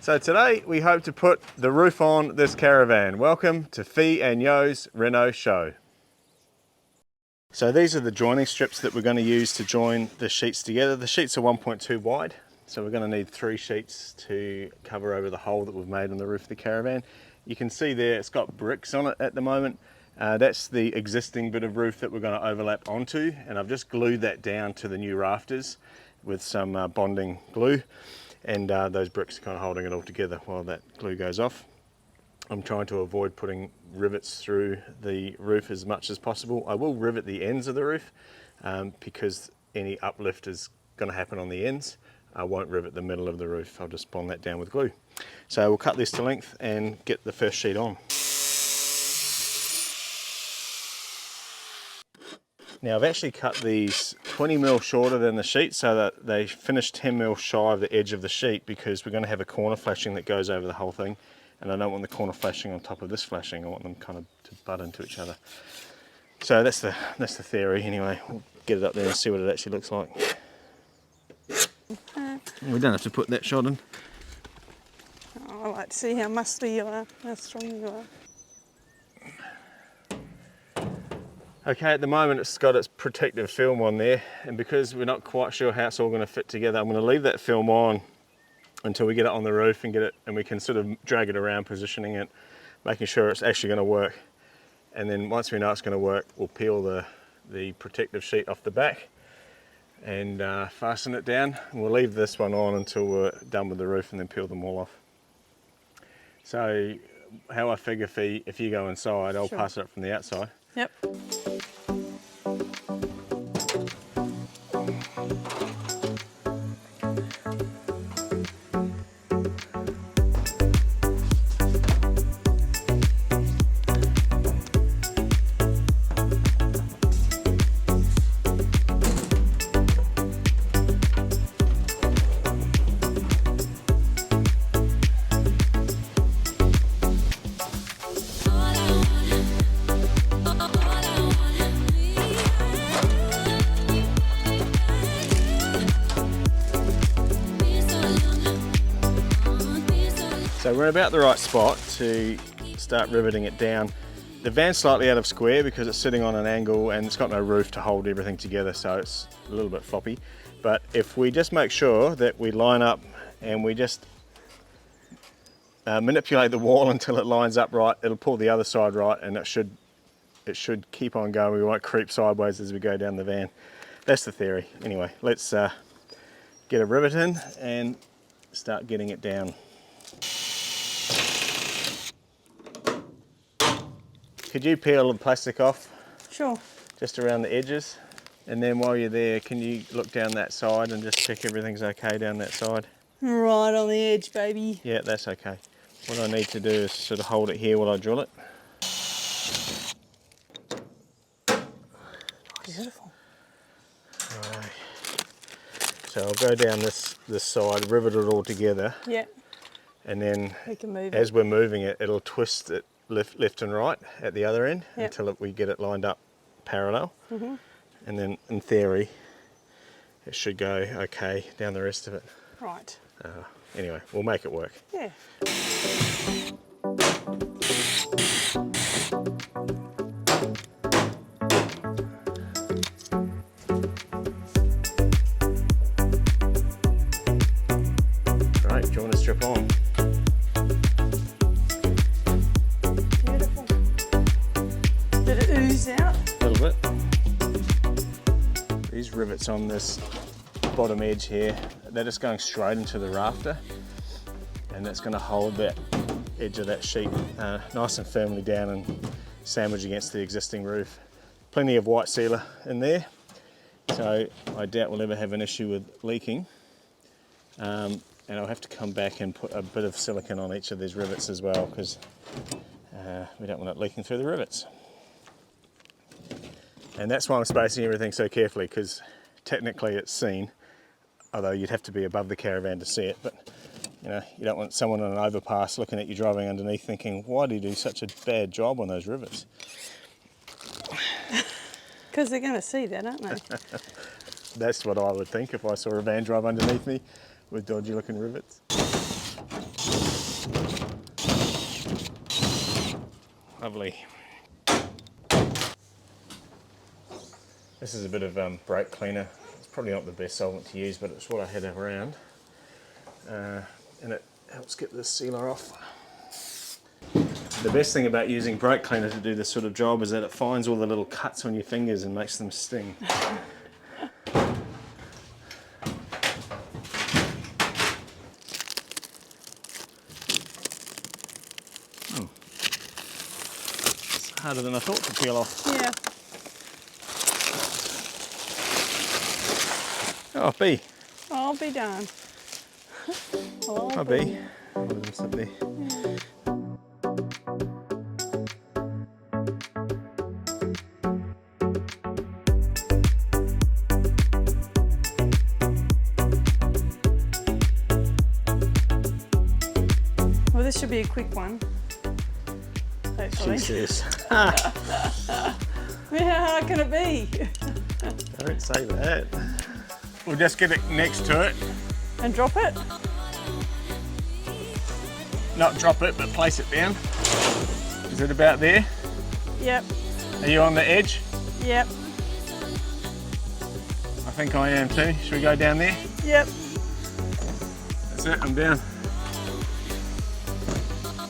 So today we hope to put the roof on this caravan. Welcome to Fee and Yo's Reno show. So these are the joining strips that we're going to use to join the sheets together. The sheets are 1.2 wide, so we're going to need 3 sheets to cover over the hole that we've made on the roof of the caravan. You can see there it's got bricks on it at the moment. That's the existing bit of roof that we're going to overlap onto, and I've just glued that down to the new rafters with some bonding glue. And those bricks are kind of holding it all together while that glue goes off. I'm trying to avoid putting rivets through the roof as much as possible. I will rivet the ends of the roof because any uplift is going to happen on the ends. I won't rivet the middle of the roof. I'll just bond that down with glue. So we'll cut this to length and get the first sheet on. Now I've actually cut these 20mm shorter than the sheet so that they finish 10mm shy of the edge of the sheet, because we're going to have a corner flashing that goes over the whole thing, and I don't want the corner flashing on top of this flashing. I want them kind of to butt into each other. So that's the theory anyway. We'll get it up there and see what it actually looks like. We don't have to put that shot in. Oh, I like to see how muscly you are, how strong you are. Okay, at the moment it's got its protective film on there, and because we're not quite sure how it's all going to fit together, I'm going to leave that film on until we get it on the roof and we can sort of drag it around, positioning it, making sure it's actually going to work. And then once we know it's going to work, we'll peel the protective sheet off the back and fasten it down. And we'll leave this one on until we're done with the roof and then peel them all off. So how I figure if you go inside, I'll pass it up from the outside. Yep. So we're about the right spot to start riveting it down. The van's slightly out of square because it's sitting on an angle and it's got no roof to hold everything together, so it's a little bit floppy. But if we just make sure that we line up and we just manipulate the wall until it lines up right, it'll pull the other side right, and it should keep on going. We won't creep sideways as we go down the van. That's the theory. Anyway, let's get a rivet in and start getting it down. Could you peel the plastic off? Sure. Just around the edges. And then while you're there, can you look down that side and just check everything's okay down that side? Right on the edge, baby. Yeah, that's okay. What I need to do is sort of hold it here while I drill it. Beautiful. Right. So I'll go down this side, rivet it all together. Yeah. And then We can move as we're moving it, it'll twist it left and right at the other end until we get it lined up parallel. And then in theory it should go okay down the rest of it. Right. Anyway, we'll make it work. Yeah. Right, do you want to strip on? Did it ooze out? A little bit. These rivets on this bottom edge here, they're just going straight into the rafter, and that's going to hold that edge of that sheet nice and firmly down and sandwich against the existing roof. Plenty of white sealer in there, so I doubt we'll ever have an issue with leaking. And I'll have to come back and put a bit of silicone on each of these rivets as well, because we don't want it leaking through the rivets. And that's why I'm spacing everything so carefully, because technically it's seen, although you'd have to be above the caravan to see it, but you know, you don't want someone on an overpass looking at you driving underneath thinking, why do you do such a bad job on those rivets? Because they're going to see that, aren't they? That's what I would think if I saw a van drive underneath me with dodgy looking rivets. Lovely. This is a bit of brake cleaner. It's probably not the best solvent to use, but it's what I had around. And it helps get the sealer off. The best thing about using brake cleaner to do this sort of job is that it finds all the little cuts on your fingers and makes them sting. It's harder than I thought to peel off. Yeah. Oh, B. I'll be darned. Oh, B. One of them sit there. Well, this should be a quick one. Hopefully. She says. Yeah, how hard can it be? Don't say that. We'll just get it next to it. And drop it? Not drop it, but place it down. Is it about there? Yep. Are you on the edge? Yep. I think I am too. Should we go down there? Yep. That's it, I'm down.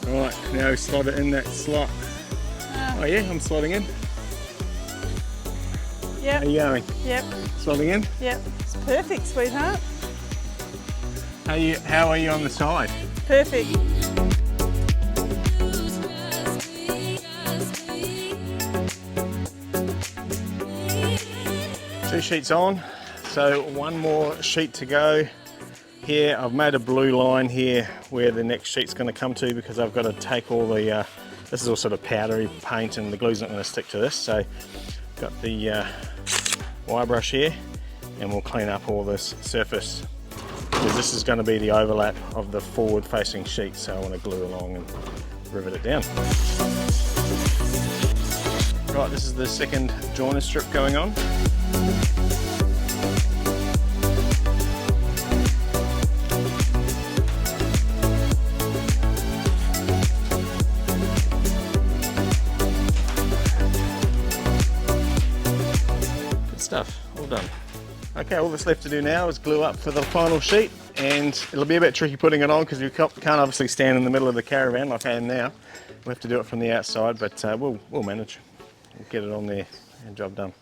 Right, now slot it in that slot. Oh yeah, I'm slotting in. Yep. How are you going? Yep. Slotting in? Yep. It's perfect, sweetheart. How are you on the side? Perfect. Two sheets on, so one more sheet to go. Here I've made a blue line here where the next sheet's going to come to, because I've got to take all the, this is all sort of powdery paint and the glue's not going to stick to this, so got the wire brush here and we'll clean up all this surface, because this is going to be the overlap of the forward facing sheet, so I want to glue along and rivet it down. Right, this is the second joiner strip going on. Stuff, all done. Okay, all that's left to do now is glue up for the final sheet, and it'll be a bit tricky putting it on because you can't obviously stand in the middle of the caravan like I am now. We'll have to do it from the outside, but we'll manage. We'll get it on there and job done.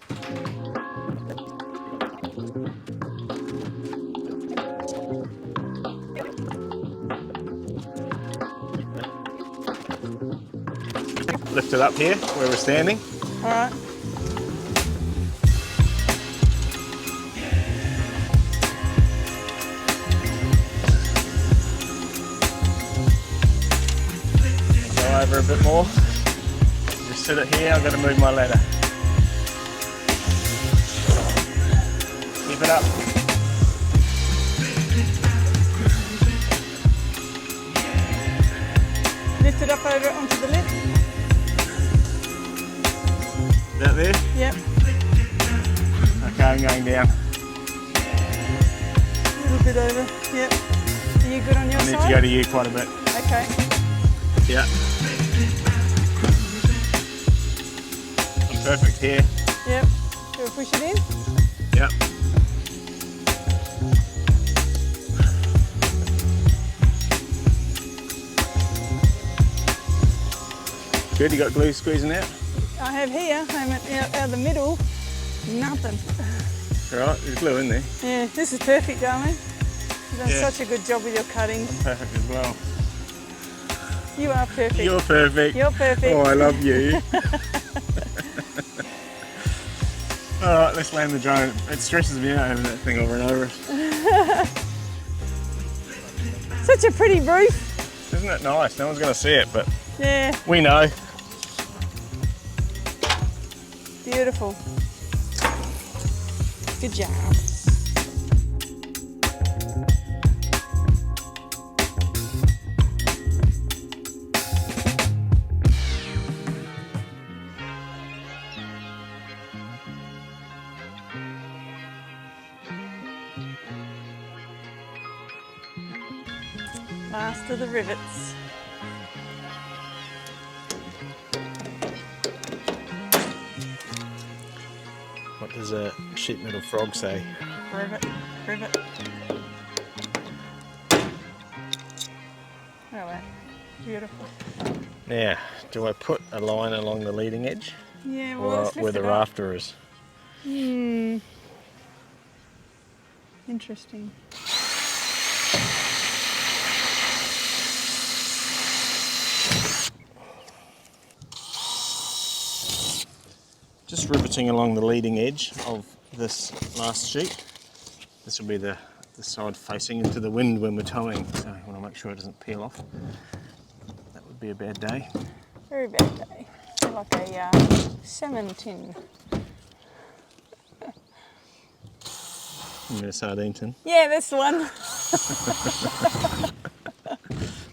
Lift it up here where we're standing. All right. Over a bit more. Just sit it here, I've got to move my ladder. Keep it up. Lift it up over onto the lip. Is that there? Yep. Okay, I'm going down. A little bit over. Yep. Are you good on your I need side? to go to you quite a bit. Okay. Yeah. I'm perfect here. Yep. Do we push it in? Yep. Good, you got glue squeezing out? I have here, out of the middle, nothing. Right, there's glue in there. Yeah, this is perfect, darling. You've done such a good job with your cutting. Perfect as well. You are perfect. You're perfect. You're perfect. Oh, I love you. Alright, let's land the drone. It stresses me out having that thing over and over. Such a pretty roof. Isn't it nice? No one's going to see it, but Yeah, we know. beautiful. Good job. Last of the rivets. What does a sheet metal frog say? Rivet, rivet. Oh, wow. Beautiful. Now, do I put a line along the leading edge? Yeah, well, Or let's lift where the it up. rafter is? Interesting. Just riveting along the leading edge of this last sheet. This will be the side facing into the wind when we're towing, so I want to make sure it doesn't peel off. That would be a bad day. Very bad day. Like a salmon tin. You mean a sardine tin? Yeah, that's the one.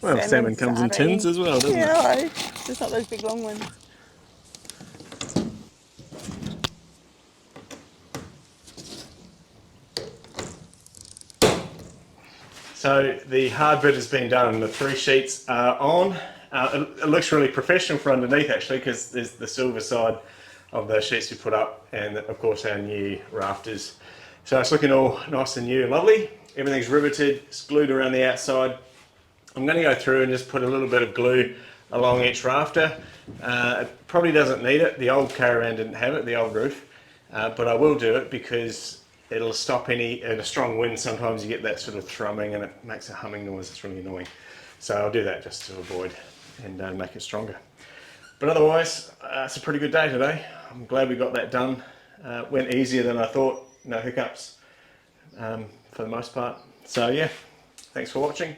Well, salmon comes in sardine. tins as well, doesn't it? Yeah, just not those big long ones. So the hard bit has been done and the 3 sheets are on. It looks really professional for underneath actually, because there's the silver side of the sheets we put up and of course our new rafters. So it's looking all nice and new and lovely. Everything's riveted, it's glued around the outside. I'm going to go through and just put a little bit of glue along each rafter. It probably doesn't need it, the old Caravan didn't have it, the old roof, but I will do it because it'll stop in a strong wind. Sometimes you get that sort of thrumming and it makes a humming noise. It's really annoying. So I'll do that just to avoid and make it stronger. But otherwise, it's a pretty good day today. I'm glad we got that done. Went easier than I thought. No hiccups for the most part. So yeah, thanks for watching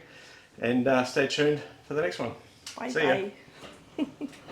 and stay tuned for the next one. Bye See ya. bye.